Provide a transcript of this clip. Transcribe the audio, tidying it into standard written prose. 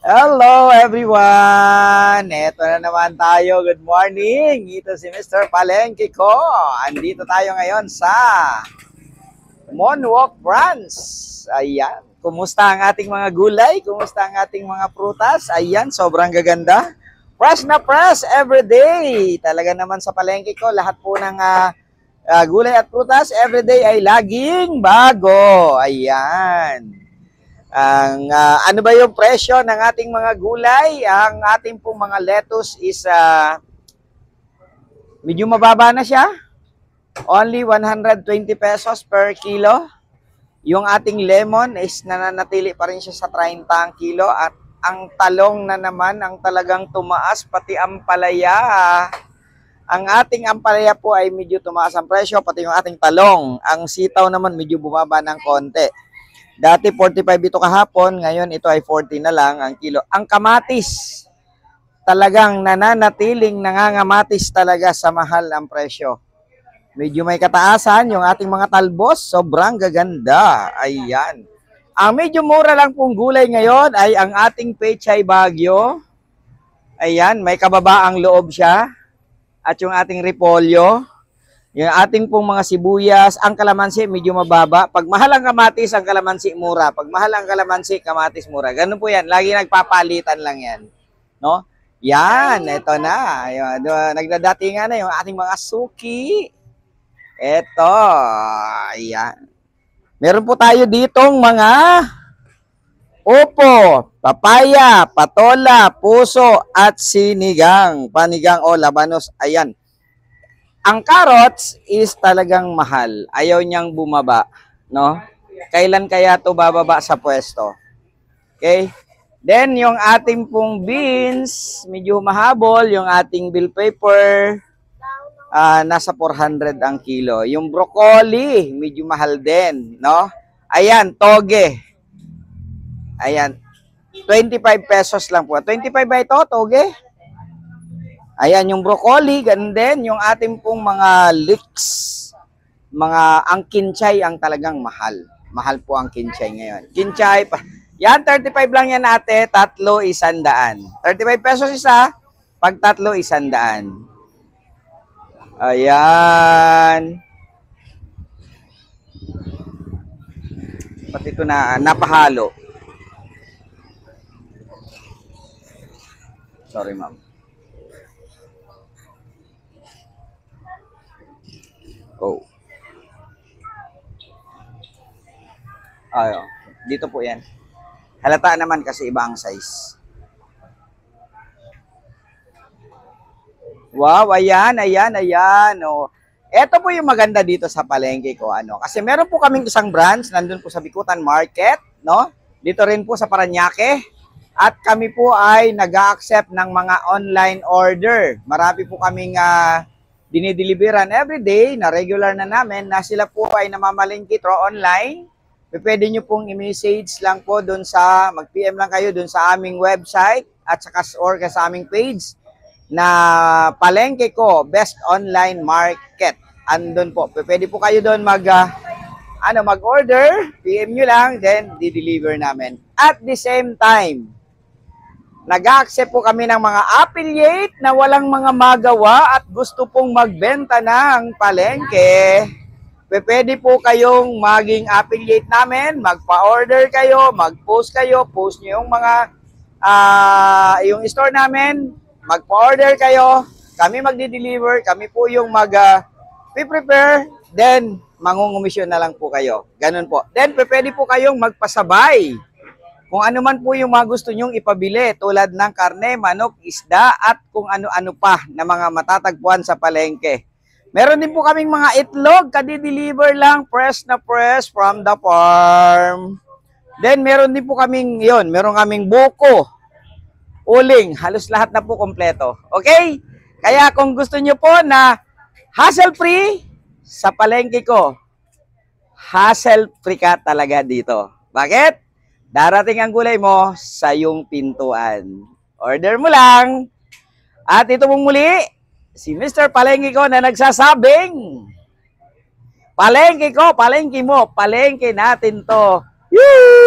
Hello everyone! Ito na naman tayo. Good morning! Ito si Mr. Palengke ko. Andito tayo ngayon sa Monwalk Branch. Ayan. Kumusta ang ating mga gulay? Kumusta ang ating mga prutas? Ayan, sobrang gaganda. Fresh na fresh everyday. Talaga naman sa palengke ko, lahat po ng gulay at prutas everyday ay laging bago. Ayan. Ano ba yung presyo ng ating mga gulay? Ang ating pong mga lettuce is medyo mababa na siya. Only 120 pesos per kilo. Yung ating lemon is nananatili pa rin siya sa 30 ang kilo. At ang talong na naman ang talagang tumaas, pati ampalaya. Ang ating ampalaya po ay medyo tumaas ang presyo, pati yung ating talong. Ang sitaw naman medyo bumaba ng konti. Dati 45 ito kahapon, ngayon ito ay 40 na lang ang kilo. Ang kamatis, talagang nananatiling nangangamatis talaga sa mahal ang presyo. Medyo may kataasan, yung ating mga talbos, sobrang gaganda. Ayan. Ang medyo mura lang pong gulay ngayon ay ang ating pechay bagyo. Ayan, may kababaang loob siya. At yung ating repolyo. Yung ating pong mga sibuyas, ang kalamansi medyo mababa. Pag mahal ang kamatis, ang kalamansi mura. Pag mahal ang kalamansi, kamatis mura. Ganun po yan. Lagi nagpapalitan lang yan. No? Yan, ito na. Nagdadatingan na yung ating mga suki. Ito. Ayan. Meron po tayo ditong mga upo, papaya, patola, puso, at sinigang. Panigang o labanos. Ayan. Ang carrots is talagang mahal. Ayaw niyang bumaba, no? Kailan kaya 'to bababa sa pwesto? Okay? Then yung ating pong beans, medyo mahabol, yung ating bell pepper nasa 400 ang kilo. Yung broccoli, medyo mahal din, no? Ayan, toge. Ayan. 25 pesos lang po. 25 ba ito, toge? Ayan, yung broccoli, ganun din. Yung ating pong mga leeks, ang kinchay ang talagang mahal. Mahal po ang kinchay ngayon. Kinchay, yan, 35 lang yan ate, tatlo 100. 35 pesos isa, pag tatlo 100. Ayan. Pati ito na, napahalo. Sorry, ma'am. Oh. Ayo, dito po 'yan. Halata naman kasi iba ang size. Wow, ayan. Oh. Ito po yung maganda dito sa palengke ko, kasi meron po kaming isang branch nandun po sa Bikutan Market, no? Dito rin po sa Parañaque. At kami po ay nag-a-accept ng mga online order. Marami po kaming dinideliveran everyday na regular na namin na sila po ay namamalingki through online. Pwede nyo pong i-message lang po doon sa, mag-PM lang kayo doon sa aming website at saka or sa aming page na Palengke Ko, Best Online Market. Andun po. Pwede po kayo doon mag-order, PM nyo lang, then di-deliver namin. At the same time, nag-accept po kami ng mga affiliate na walang mga magawa at gusto pong magbenta ng palengke. Pwede po kayong maging affiliate namin, magpa-order kayo, mag-post kayo, post nyo yung mga, yung store namin, magpa-order kayo, kami magdi-deliver, kami po yung mag-prepare, then mangungumisyon na lang po kayo. Ganun po. Then pwede po kayong magpasabay. Kung ano man po yung mga gusto nyong ipabili tulad ng karne, manok, isda at kung ano-ano pa na mga matatagpuan sa palengke. Meron din po kaming mga itlog, kadi-deliver lang, fresh na fresh from the farm. Then meron din po kaming meron kaming buko, uling, halos lahat na po kompleto. Okay? Kaya kung gusto nyo po na hassle-free sa palengke ko, hassle-free ka talaga dito. Bakit? Darating ang gulay mo sa iyong pintuan. Order mo lang. At ito mong muli, si Mr. Palengke Ko na nagsasabing, palengke ko, palengke mo, palengke natin to. Yee!